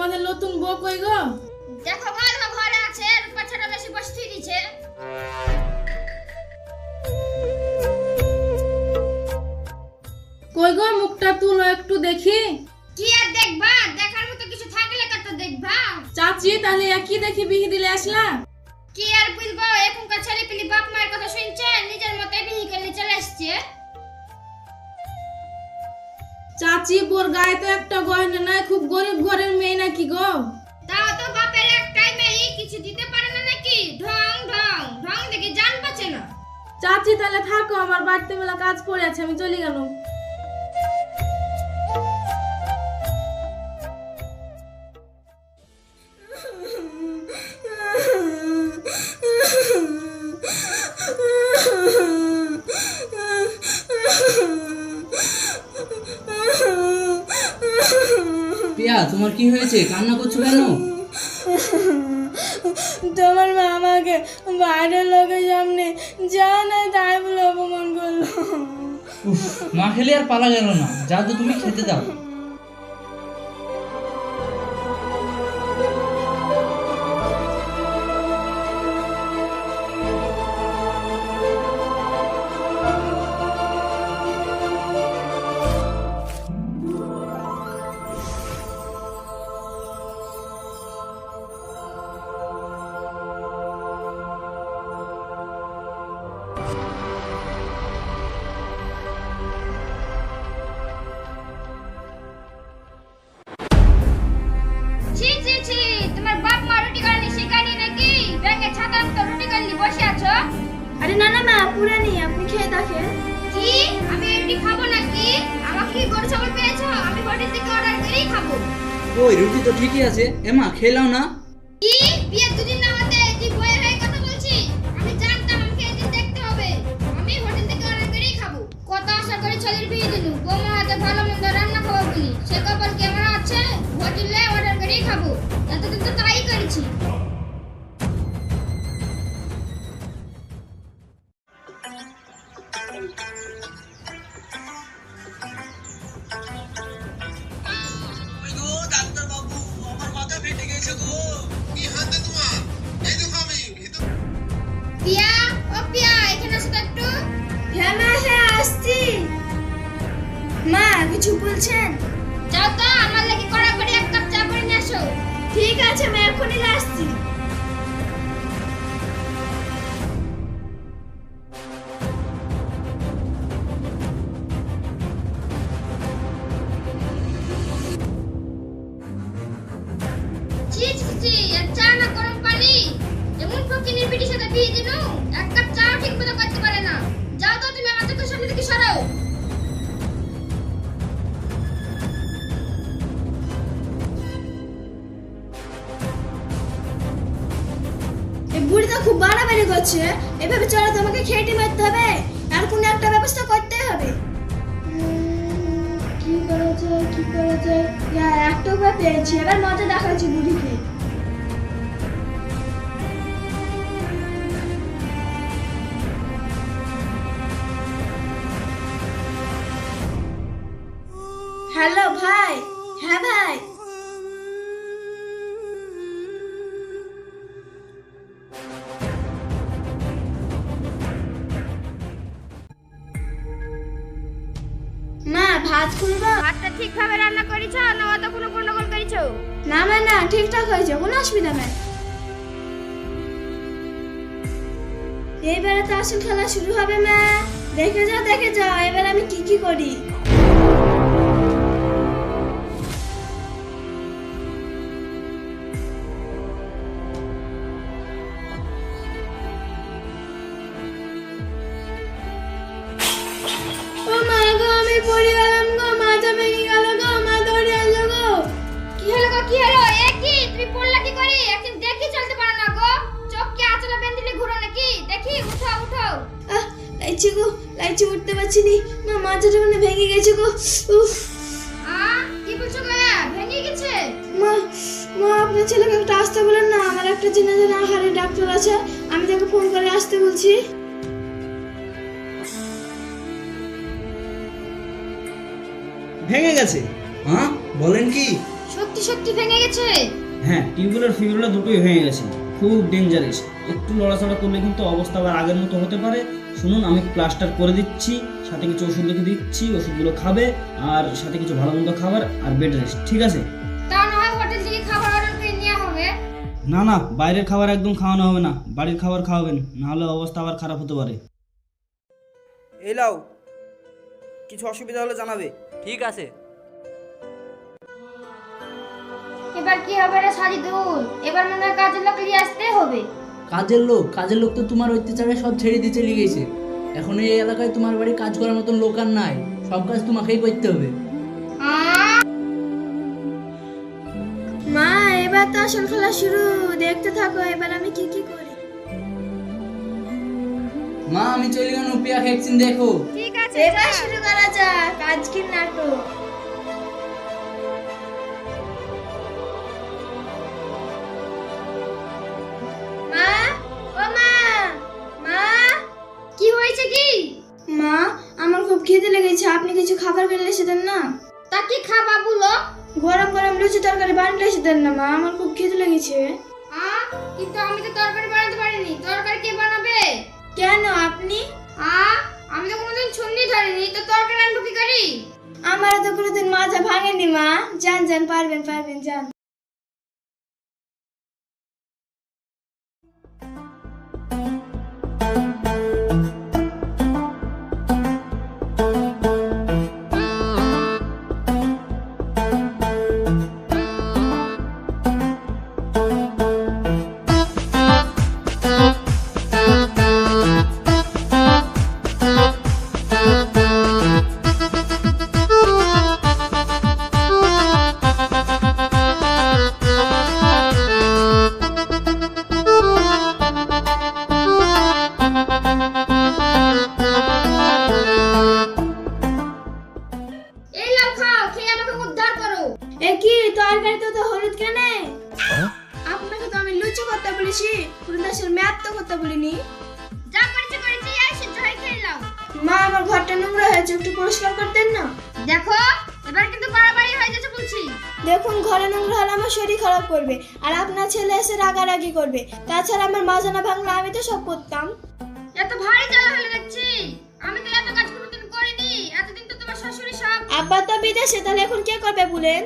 তোমাদের নতুন বউ কই গো? দেখো ভালো ঘরে আছে, পাছাটা বেশি বসতে দিছে। কই গো, মুখটা তুলো একটু দেখি। কি আর দেখবা, দেখার মতো কিছু থাকলে কত দেখবা। চাচি, তাহলে একই দেখি বিহি দিলে আসলা? কি আর বলবো, এখনকার ছেলে পিলি বাপ মায়ের কথা শুনছে, নিজের মতো বিহি করে চলে আসছে। চাচি, বোর গায়ে তো একটা গয়না নাই, খুব গরিব ঘরের মেয়ে নাকি গো? তাও তো বাপের একটাই মেয়ে, কিছু দিতে পারে না নাকি? ঢং ঢং ঢং দেখে জান পাচ্ছে না। চাচি, তাহলে থাকো, আমার বাড়িতে মেলা কাজ পড়ে আছে, আমি চলে গেলাম। পিয়া, তোমার কি হয়েছে? কান্না করছো কেন? তোমার মা আমাকে বাইরের লোকের সামনে যা না তাই বলে অপমান করলো। উফ, না খেলে আর পালা গেল না। যা তো, তুমি খেতে দাও। ছি ছি ছি, তোমার বাপ মা রুটি করনি শিখায়নি নাকি? ব্যাঙে ছাতার মতো রুটি করনি বসে আছো। আরে না না মা, পুরানি, আপনি খেয়ে দেখেন। কি, আমি রুটি খাবো নাকি? আমাকে কি গরু ছাগল পেয়েছো? আমি হোটেল থেকে অর্ডার করেই খাবো। ওই রুটি তো ঠিকই আছে। এমা, খেলাও না? কি, বিয়ে দুদিন না হতে তুই বইয়ের হয়ে কথা বলছিস? আমি জানতাম আমাকে এদিন দেখতে হবে। আমি হোটেল থেকে অর্ডার করেই খাবো। কত আশা করে ছেলের বিয়ে দিলু, বৌমা হাতে ভালো মন্দ রান্না খাবো বলি, সে কপাল কি আমার আছে? হোটেলে অর্ডার করেই খাবো। এতদিন তো তাই করেছি। পিয়া, ও পিয়া, এখানে আসো তো একটু। হ্যাঁ মা, হ্যাঁ আসছি। মা, কিছু বলছেন? যাও তো, আমার লাগি কড়া করে এক কাপ চা করে নিয়ে আসো। ঠিক আছে, আমি এখনই আসছি। ছি ছি ছি, আর চা না গরম পানি? এমন ফকিনের পিটির সাথে বিয়ে দিনু, এক কাপ চাও ঠিক মতো করতে পারে না। যাও তো, তুমি আমার চোখের সামনে থেকে সরো। এই বুড়িটা খুব বাড়াবাড়ি করছে। এভাবে চলে তো আমাকে খেটে মারতে হবে, আর কোনো একটা ব্যবস্থা করতে হবে। কি করা যায়, কি করা যায়? একটা উপায় পেয়েছি, এবার মজা দেখাচ্ছি বুড়িকে। হ্যালো ভাই। হ্যাঁ ভাই। মা, ভাত খুলবো? ভাতটা ঠিকভাবে রান্না করেছো না অত কোনো গন্ডগোল করেছো? না মা, না, ঠিকঠাক হয়েছে, কোনো অসুবিধা নাই। এইবারে তো আসল খেলা শুরু হবে মা, দেখে যাও দেখে যাও এবার আমি কি কি করি। ও মা গো, আমি পড়ে গেলাম গো, মাথা ভেঙে গেল গো, মা দৌড়ে আসলো গো। কি হলো গো, কি হলো? এ কি, তুমি পড়লা কি করে? একদিন দেখি চলতে পারো না গো। চোখ কি আঁচলে বেঁধে ঘুরো নাকি? দেখি, উঠো উঠো। লাইছি গো, লাইছি, উঠতে পারছি নি, মা মাথাটা মানে ভেঙে গেছে গো। উফ। কি বলছো গো, ভেঙে গেছে? মা, মা আপনার ছেলেকে একটা আসতে বলেন না, আমার একটা চেনা জানা হাড়ের ডাক্তার আছে, আমি তাকে ফোন করে আসতে বলছি। ভেঙে গেছে? হ্যাঁ, বলেন কি? সত্যি কি সত্যি ভেঙে গেছে? হ্যাঁ, টিউবওয়েল আর ফিউজগুলো দুটোই ভেঙে গেছে, খুব ডেঞ্জারাস। একটু লড়াচড়া করলে কিন্তু অবস্থা আবার আগের মতো হতে পারে। শুনুন, আমি প্লাস্টার করে দিচ্ছি, সাথে কিছু ওষুধ লিখে দিচ্ছি, ওষুধগুলো খাবে আর সাথে কিছু ভালো মন্দ খাবার আর বেড রেস্ট, ঠিক আছে? তা না হয় হোটেল থেকে খাবার অর্ডার করে নেওয়া হবে। না না, বাইরের খাবার একদম খাওয়ানো হবে না, বাড়ির খাবার খাওয়াবেন, নাহলে অবস্থা আবার খারাপ হতে পারে। এই লাও, কিছু অসুবিধা হলে জানাবে। ঠিক আছে। এবার কি হবে রে সাজিদুল? এবার মনে হয় কাজের লোক নিয়ে আসতে হবে। কাজের লোক তো তোমার অত্যাচারে সব ছেড়ে দিয়ে চলে গেছে। এখন এই এলাকায় তোমার বাড়ি কাজ করার মতন লোক আর নাই, সব কাজ তোমাকেই করতে হবে। মা এবার তো আসল খেলা শুরু, দেখতে থাকো এবার আমি কি কি করি। মা আমি চলে গেলাম, পিয়া খেয়েছেন দেখো। ঠিক আছে, এবার শুরু করা যাক আজকের নাটক। মা, ও মা, মা, কি হয়েছে কি? মা আমার খুব খিদে লেগেছে, আপনি কিছু খাবার কিনে এসে দেন না। তা কি খাবা বলো? গরম গরম লুচি তরকারি বানিয়ে এসে দেন না মা, আমার খুব খিদে লেগেছে। কিন্তু আমি তো তরকারি বানাতে পারিনি। তরকারি কে বানাবে? কেন আপনি? আমি তো কোনোদিন ছুন্নি ধরিনি, তো তরকারি আনবো কি করি? আমার তো কোনোদিন মাজা ভাঙেনি মা। যান যান, পারবেন পারবেন, যান। এই লাও খাও, খেয়ে আমাকে উদ্ধার করো। এ কি তরকারিতে তো হলুদ কেন? আপনাকে তো আমি লুচি করতে বলেছি, পুরুদাসের ম্যাপ তো করতে বলিনি। যা করেছি করেছি, এই সিদ্ধ হয়ে খেয়ে নাও। মা আমার ঘরটা নোংরা হয়েছে, একটু পরিষ্কার করতেন না? দেখো, এবার কিন্তু বাড়াবাড়ি হয়ে যাচ্ছে বলছি। দেখুন ঘরে নোংরা হলে আমার শরীর খারাপ করবে, আর আপনার ছেলে এসে রাগারাগি করবে। তাছাড়া আমার মাজানা ভাঙলে আমি তো সব করতাম। এত ভারী জ্বালা হলে দেখছি। আমি তো এত কাজ কোনোদিন করিনি। এতদিন তো তোমার শাশুড়ি সব। আব্বা তো বিদেশে, তাহলে এখন কে করবে বলেন?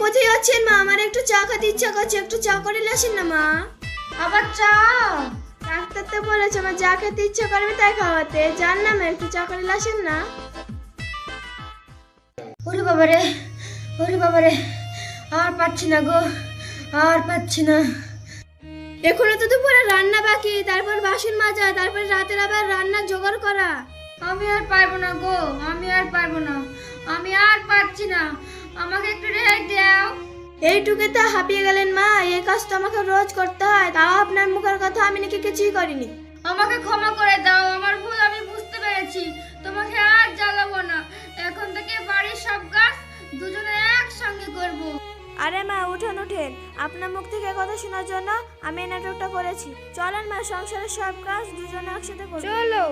কোথায় আছেন মা? আমার একটু চা খেতে ইচ্ছা করছে, একটু চা করে আসেন না মা। আবার চা? ডাক্তার তো বলেছে আমার যা খেতে ইচ্ছা করবে তাই খাওয়াতে। জান না মা, একটু চা করে আসেন না। ওরে বাবারে, ওরে বাবারে, আর পাচ্ছি না গো, আর পাচ্ছি না। এখনো তো দুপুরে রান্না বাকি, তারপর বাসন মাজা, তারপর রাতের আবার রান্না জোগাড় করা। আমি আর পারবো না গো, আমি আর পারবো না, আমি আর পারছি না, আমাকে একটু রেহাই দাও। এইটুকে তো হাঁপিয়ে গেলেন মা, এই কাজ তো আমাকে রোজ করতে হয়, তাও আপনার মুখের কথা আমি নাকি কিছুই করিনি। আমাকে ক্ষমা করে দাও, আমার ভুল আমি বুঝতে পেরেছি, তোমাকে আর জ্বালাবো না। এখন থেকে বাড়ির সব কাজ দুজনে একসঙ্গে করব। আরে মা উঠেন উঠেন, আপনার মুখ থেকে কথা শোনার জন্য আমি এই নাটকটা করেছি। চলেন মা, সংসারের সব কাজ দুজনে একসাথে করব। চলো।